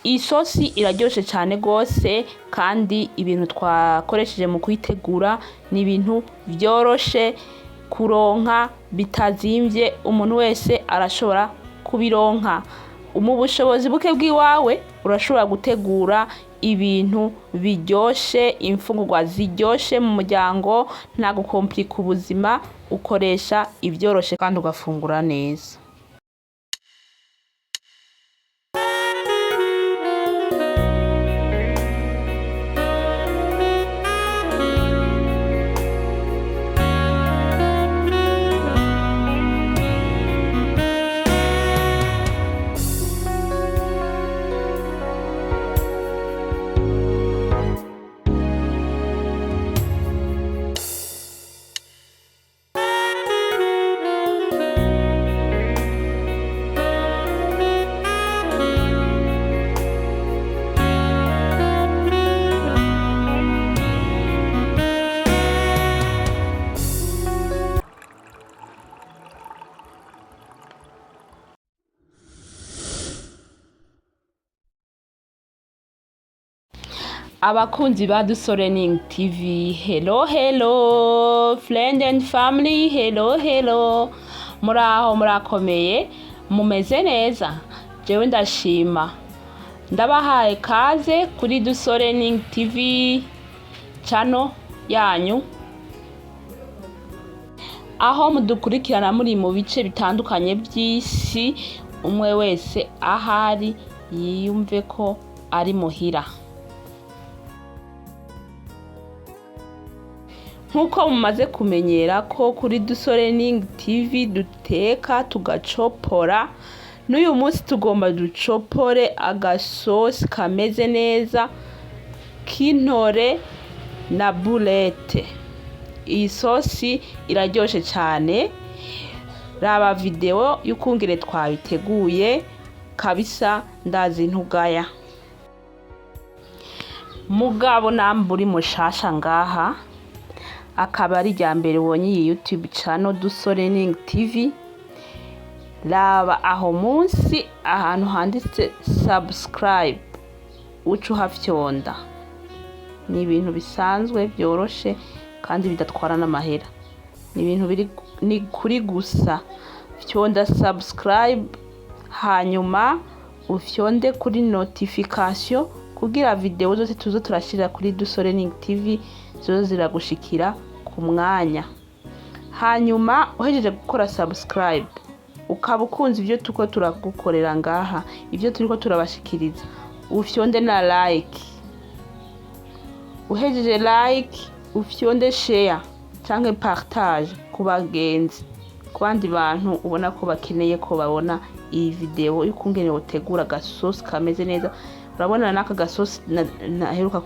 isosi iraryoshe cyane gose kandi ibintu twakoresheje mu kuyitegura ni ibintu byoroshe kuronka bitazimvye, umuntu wese arashobora kubironka. Mu bushobozi buke bw'iwawe urashobora gutegura ibintu biryoshe, imfungurwa ziryoshe mu muryango, nta gukomplika ubuzima, ukoresha ibyoroshe kandi ugafungura neza. Abakunzi ba IRIMWO, hello friend and family, hello muraho murakomeye, mumeze neza? Jewe ndashima, ndabahaye kaze kuri IRIMWO channel yanyu, aho mudukurikirana muri mu bice bitandukanye by'isi, umwe wese ahari yiyumve ko ari muhira. Nkuko mumaze kumenyera ko kuri IRIMWO duteka tugacopora, n'uyu munsi tugomba ducopore agasosi kameze neza k'intore na boulette. Iyi sosi iraryoshe cyane, raba video y'ukungene twabiteguye kabisa, ndazi ntugaya. Mugabo namburi mushasha ngaha, akaba ari rya mbere ubonye iyi YouTube channel IRIMWO, raba aho munsi ahantu handitse subscribe, uca uhafyonda. Ni ibintu bisanzwe byoroshe kandi bidatwara n'amahera, ni ibintu ni kuri gusa. Fyonda subscribe, hanyuma ufyonde kuri notification kugira video zose tuzo turashira kuri IRIMWO zo ziragushikira ku mwanya. Hanyuma uhejeje gukora subscribe, ukaba ukunze ibyo tuko turagukorera ngaha, ibyo turiko turabashikiriza, ufyonde na like. Uhejeje like, ufyonde share canke partage ku bagenzi, ku bandi bantu ubona ko bakeneye ko babona iyi video y'ukungene utegura gasosi kameze neza. Urabona naka gasosi naheruka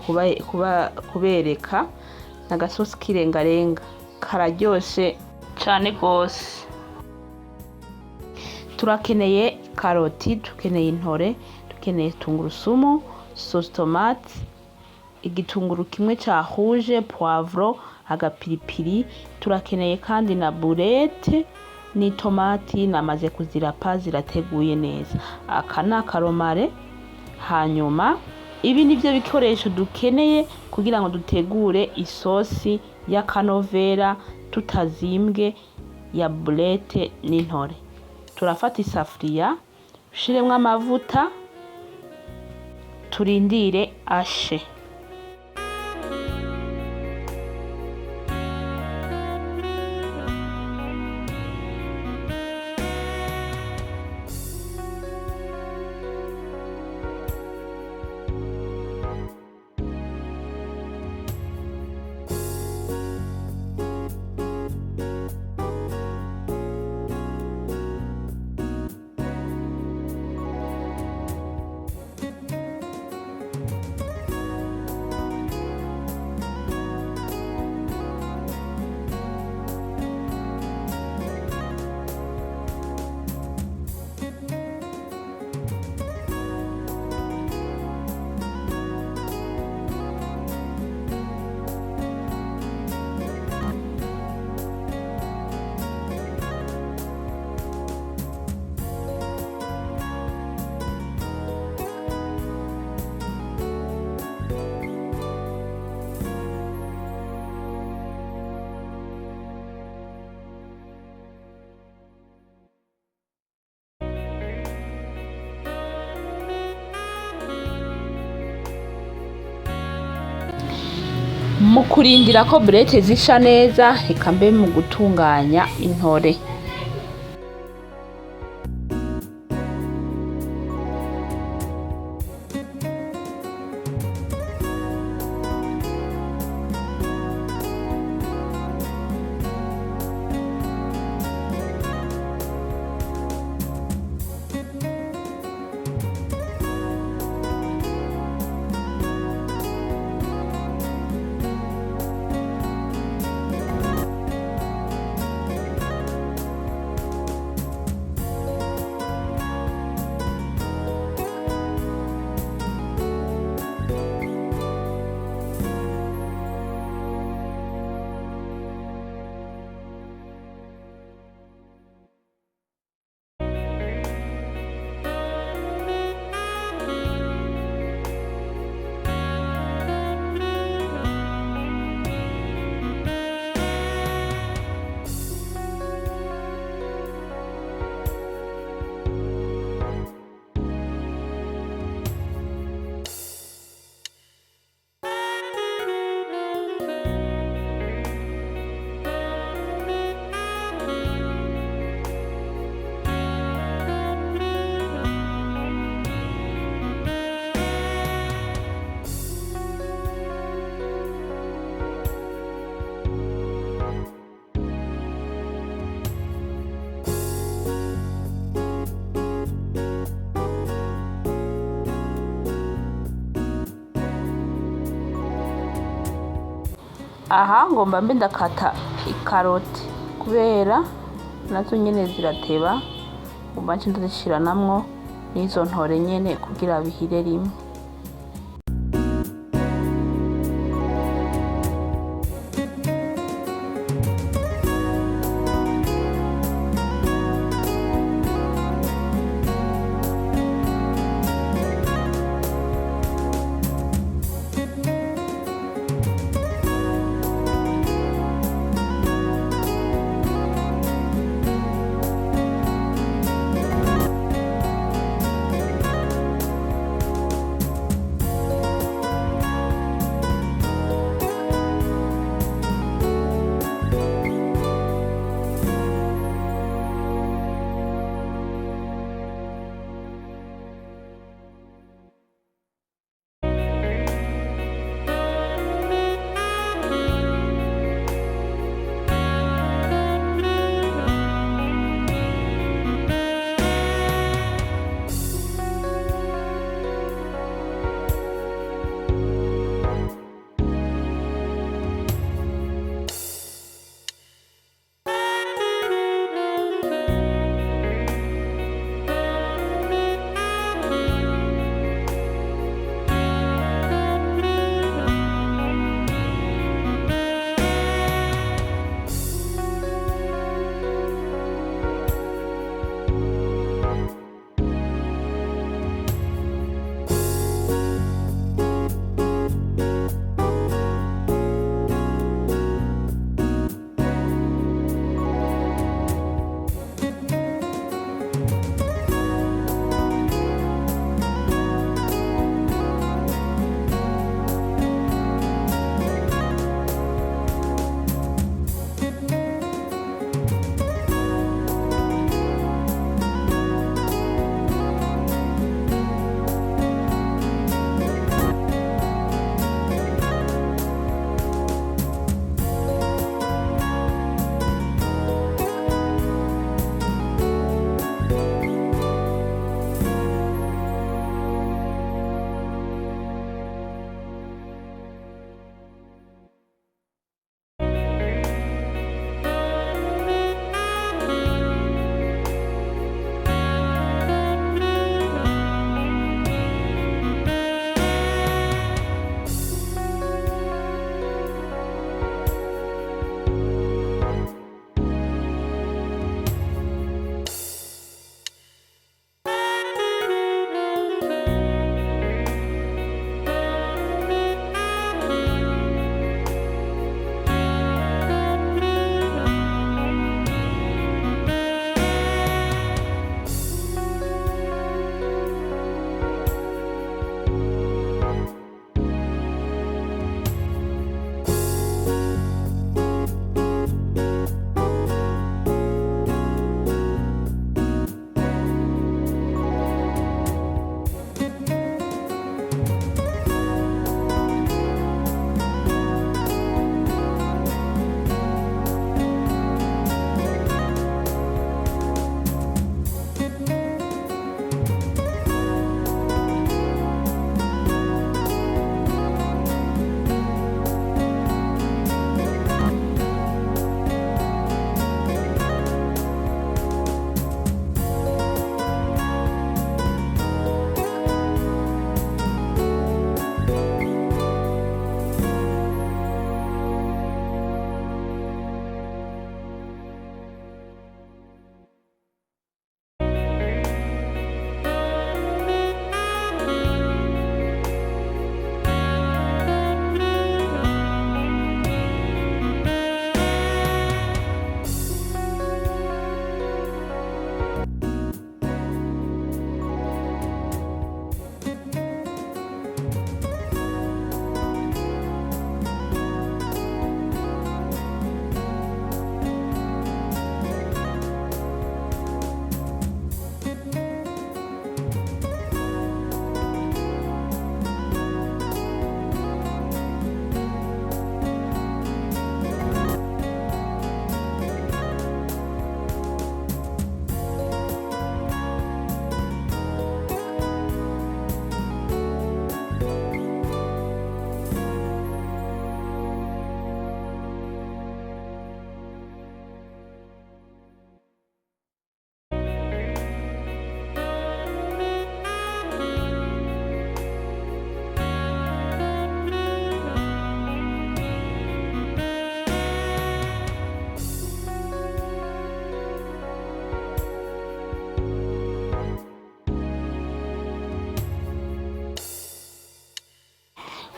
kubereka, na gasosi kirengarenga, kararyoshe cyane gose. Turakeneye karoti, tukeneye intore, tukeneye tungurusumu, sauce tomate, igitunguru kimwe ca rouge, poivro, agapiripiri. Turakeneye kandi na boulette ni tomati namaze kuzirapa zirateguye neza. Aka ni akaromare. Hanyuma ibi nivyo bikoresho dukeneye kugira ngo dutegure isosi y'akanovera tutazimbwe ya boulette n'intore. Turafata isafuriya, ushiremwo amavuta, turindire ashe. mu kurindira ko burete zisha neza, eka mbe mu gutunganya intore. Aha ngomba mbe ndakata ikaroti kubera nazo nyene zirateba, ngomba nce ndazishiranamwo n'izo ntore nyene kugira bihire rimwe.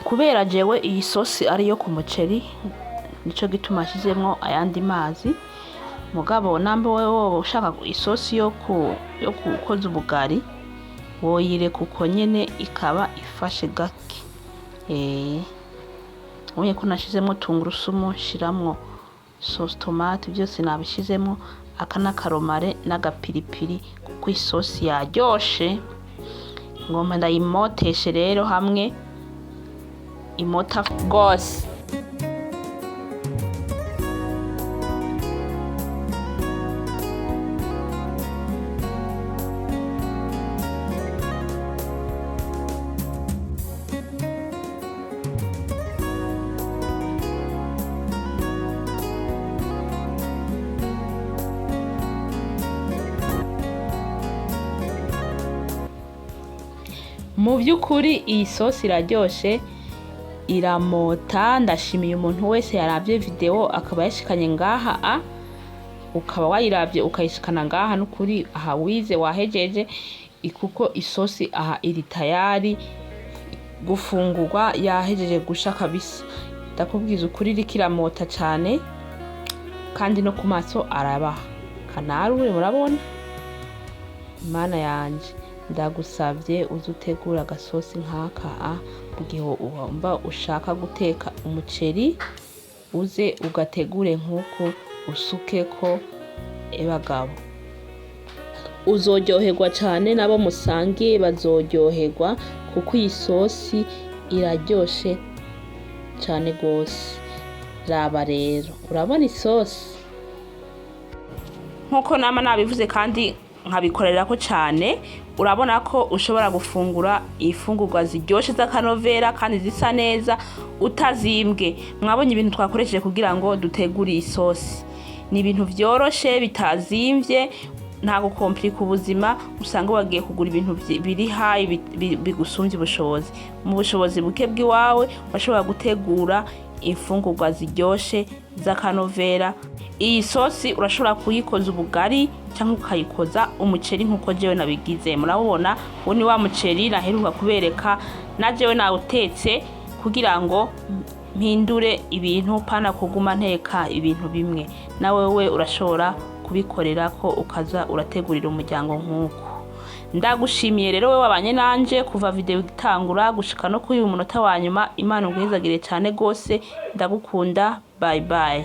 kubera jewe iyi sosi ari yo ku muceri nico gituma nshizemwo ayandi mazi. Mugabo nambe wewe ushaka isosi yo gukoza ubugari woyireka uko nyene ikaba ifashe gake. Ubonye ko nashizemwo tungurusumu, shiramwo sauce tomate, byose nabishizemwo, aka n'akaromare n'agapiripiri kuko isosi yaryoshe. Ngomba ndayimoteshe rero hamwe imota gose. Mu by'ukuri iyi sosi iraryoshe, iramota. Ndashimiye umuntu wese yaravye video akaba yashikanye ngaha ukaba wayiravye ukayishikana ngaha, n'ukuri aha wize wahejeje, kuko isosi aha iri tayari gufungurwa, yahejeje gusha kabisa. Ndakubwiza ukuri iriko iramota cane kandi no ku maso arabaha. Kanarure murabona? Mana yanje, ndagusavye uzutegura agasosi nk'aka mu gihe wumva ushaka guteka umuceri, uze ugategure nk'uko usukeko. Bagabo, uzoryoherwa cane, nabo musangiye bazoryoherwa kuko iyi sosi iraryoshe cane gose. Raba rero, urabona isosi nkuko nama nabivuze kandi nkabikorerako cane. Urabona ko ushobora gufungura ifungurwa ziryoshe z'akanovera kandi zisa neza utazimbwe. Mwabonye ibintu twakoresheje kugira ngo dutegure isosi, ni ibintu vyoroshe bitazimvye, nta gukomplika ubuzima. Usanga wagiye kugura ibintu biri hayi bigusumvye ubushobozi. Mu bushobozi buke bw'iwawe urashobora gutegura ifungurwa ziryoshe z'akanovera. Iyi sosi urashobora kuyikoza ubugari cyangwa ukayikoza umuceri nkuko jewe nabigize. Murabona uwo ni wa muceri naheruka kubereka, na jewe nawutetse kugira ngo mpindure ibintu, pana kuguma nteka ibintu bimwe. Nawe we urashobora kubikorera ko ukaza urategurira umuryango nkuko. Ndagushimiye rero wewe wabanye nanje kuva video itangura gushika no kuri uyu munota wa nyuma. Imana ugwizagire cyane gose, ndagukunda. Bye bye.